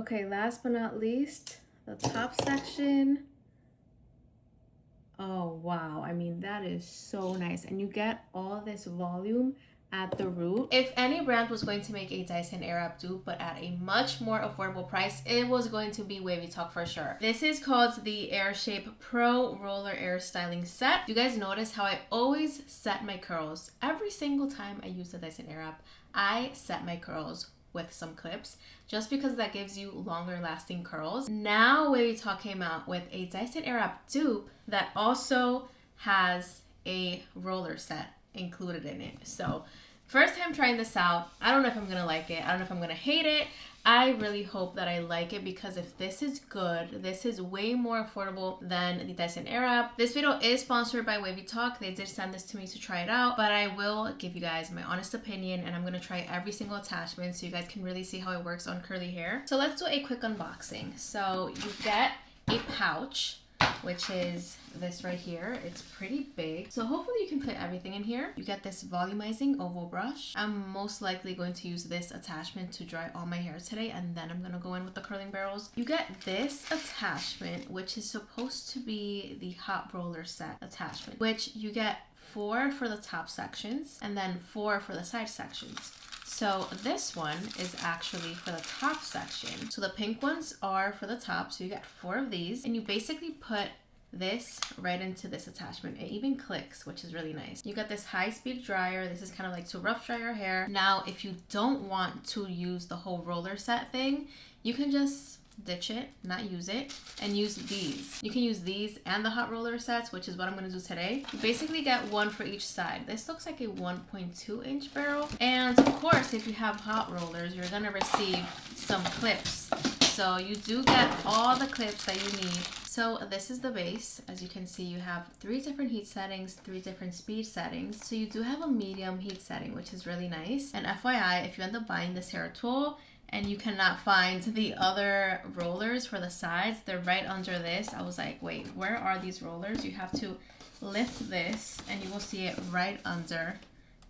Okay, last but not least, the top section. Oh wow, I mean that is so nice, and you get all this volume at the root. If any brand was going to make a Dyson Airwrap dupe but at a much more affordable price, it was going to be Wavytalk for sure. This is called the Airshape Pro Roller Air Styling Set. You guys notice how I always set my curls. Every single time I use the Dyson Airwrap, I set my curls with some clips just because that gives you longer lasting curls. Now Wavytalk came out with a Dyson Airwrap dupe that also has a roller set included in it. So first time trying this out, I don't know if I'm gonna like it, I don't know if I'm gonna hate it. I really hope that I like it, because if this is good, this is way more affordable than the Dyson Airwrap. This video is sponsored by Wavytalk. They did send this to me to try it out, but I will give you guys my honest opinion, and I'm gonna try every single attachment so you guys can really see how it works on curly hair. So let's do a quick unboxing. So you get a pouch, which is this right here. It's pretty big, so hopefully you can fit everything in here. You get this volumizing oval brush. I'm most likely going to use this attachment to dry all my hair today, and then I'm gonna go in with the curling barrels. You get this attachment, which is supposed to be the hot roller set attachment, which you get 4 for the top sections and then 4 for the side sections. So this one is actually for the top section. So the pink ones are for the top, so you get 4 of these, and you basically put this right into this attachment. It even clicks, which is really nice. You got this high-speed dryer. This is kind of like to rough dry your hair. Now, if you don't want to use the whole roller set thing, you can just ditch it, not use it, and use these. You can use these and the hot roller sets, which is what I'm going to do today. You basically get 1 for each side. This looks like a 1.2 inch barrel, and of course if you have hot rollers, you're going to receive some clips. So you do get all the clips that you need. So this is the base. As you can see, you have 3 different heat settings, 3 different speed settings. So you do have a medium heat setting, which is really nice. And FYI, if you end up buying this hair tool and you cannot find the other rollers for the sides, they're right under this. I was like, wait, where are these rollers? You have to lift this and you will see it right under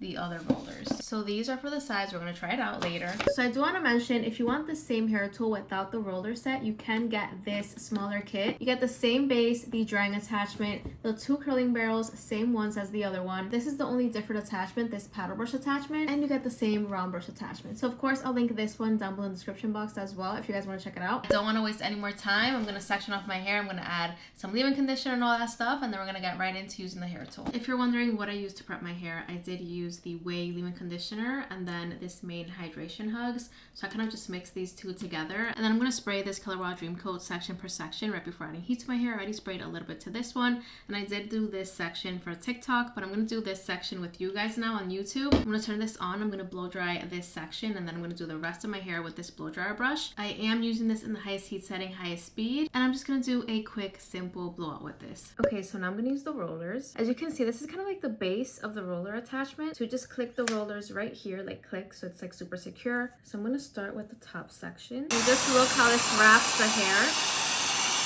the other rollers. So these are for the sides. We're going to try it out later. So I do want to mention, if you want the same hair tool without the roller set, you can get this smaller kit. You get the same base, the drying attachment, the 2 curling barrels, same ones as the other one. This is the only different attachment, this paddle brush attachment, and you get the same round brush attachment. So of course I'll link this one down below in the description box as well if you guys want to check it out. I don't want to waste any more time. I'm going to section off my hair. I'm going to add some leave-in conditioner and all that stuff, and then we're going to get right into using the hair tool. If you're wondering what I used to prep my hair, I did use the Way leave-in conditioner and then this main hydration hugs. So I kind of just mix these 2 together, and then I'm going to spray this Color Wow Dream Coat section per section right before adding heat to my hair. I already sprayed a little bit to this one, and I did do this section for TikTok, but I'm going to do this section with you guys now on YouTube. I'm going to turn this on. I'm going to blow dry this section, and then I'm going to do the rest of my hair with this blow dryer brush. I am using this in the highest heat setting, highest speed, and I'm just going to do a quick simple blowout with this. Okay, so now I'm going to use the rollers. As you can see, this is kind of like the base of the roller attachment. So just click the rollers right here, like click, so it's like super secure. So I'm going to start with the top section. You just look how this wraps the hair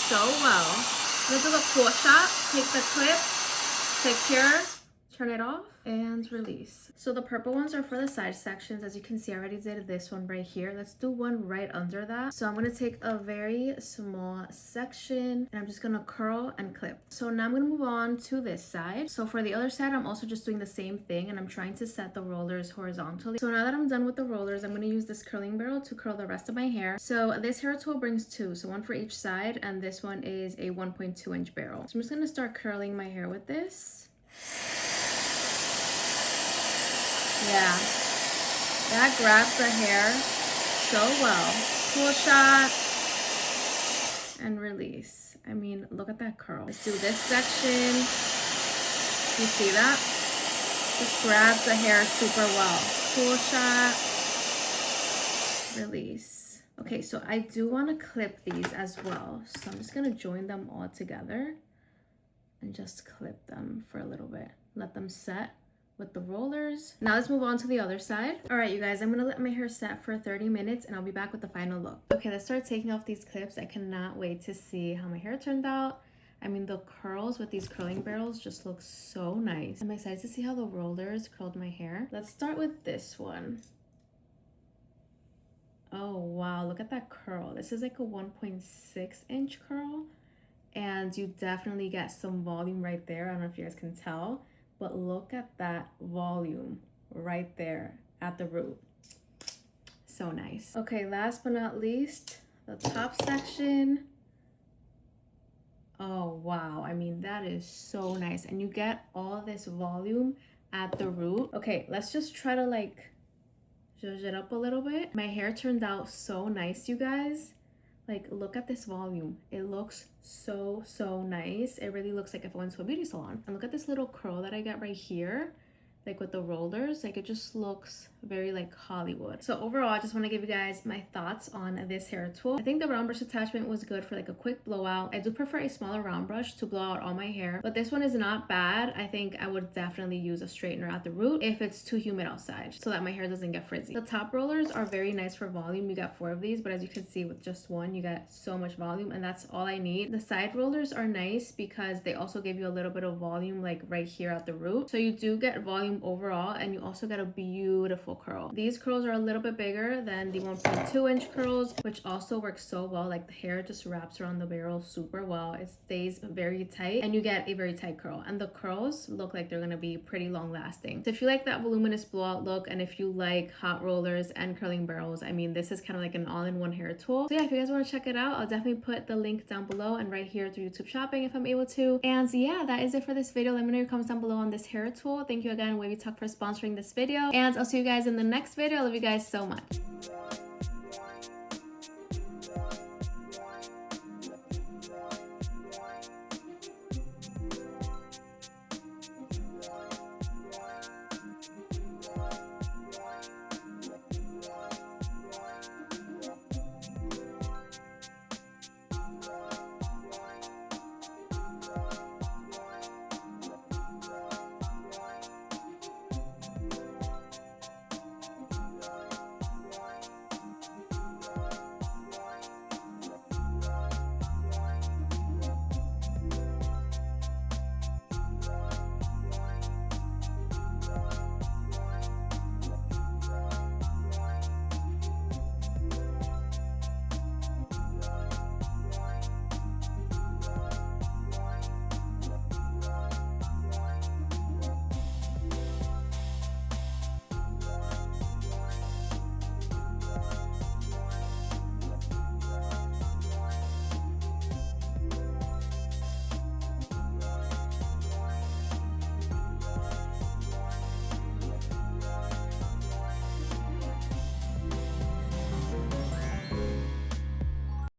so well. This is a cool shot. Take the clip, secure, turn it off, and release. So the purple ones are for the side sections. As you can see, I already did this one right here. Let's do one right under that. So I'm going to take a very small section and I'm just going to curl and clip. So now I'm going to move on to this side. So for the other side, I'm also just doing the same thing, and I'm trying to set the rollers horizontally. So now that I'm done with the rollers, I'm going to use this curling barrel to curl the rest of my hair. So this hair tool brings 2, so 1 for each side, and this one is a 1.2 inch barrel. So I'm just going to start curling my hair with this. Yeah, that grabs the hair so well. Cool shot and release. I mean, look at that curl. Let's do this section. You see that? Just grabs the hair super well. Cool shot, release. Okay, so I do want to clip these as well. So I'm just going to join them all together and just clip them for a little bit. Let them set with the rollers. Now let's move on to the other side. All right, you guys, I'm gonna let my hair set for 30 minutes and I'll be back with the final look. Okay, let's start taking off these clips. I cannot wait to see how my hair turned out. I mean, the curls with these curling barrels just look so nice. I'm excited to see how the rollers curled my hair. Let's start with this one. Oh wow, look at that curl. This is like a 1.6-inch curl, and you definitely get some volume right there. I don't know if you guys can tell, but look at that volume right there at the root. So nice. Okay, last but not least, the top section. Oh wow, I mean that is so nice, and you get all this volume at the root. Okay, let's just try to like zhuzh it up a little bit. My hair turned out so nice, you guys. Like, look at this volume. It looks so nice. It really looks like if I went to a beauty salon. And look at this little curl that I got right here, like with the rollers. Like, it just looks very like Hollywood. So overall, I just want to give you guys my thoughts on this hair tool. I think the round brush attachment was good for like a quick blowout. I do prefer a smaller round brush to blow out all my hair, but this one is not bad. I think I would definitely use a straightener at the root if it's too humid outside, so that my hair doesn't get frizzy. The top rollers are very nice for volume. You got 4 of these, but as you can see with just one, you get so much volume, and that's all I need. The side rollers are nice because they also give you a little bit of volume like right here at the root, so you do get volume overall, and you also get a beautiful curl. These curls are a little bit bigger than the 1.2-inch curls, which also works so well. Like, the hair just wraps around the barrel super well. It stays very tight, and you get a very tight curl, and the curls look like they're gonna be pretty long lasting. So if you like that voluminous blowout look, and if you like hot rollers and curling barrels, I mean, this is kind of like an all-in-one hair tool. So yeah, if you guys want to check it out, I'll definitely put the link down below and right here through YouTube shopping if I'm able to. And yeah, that is it for this video. Let me know your comments down below on this hair tool. Thank you again, Wavytalk, for sponsoring this video, and I'll see you guys in the next video. I love you guys so much.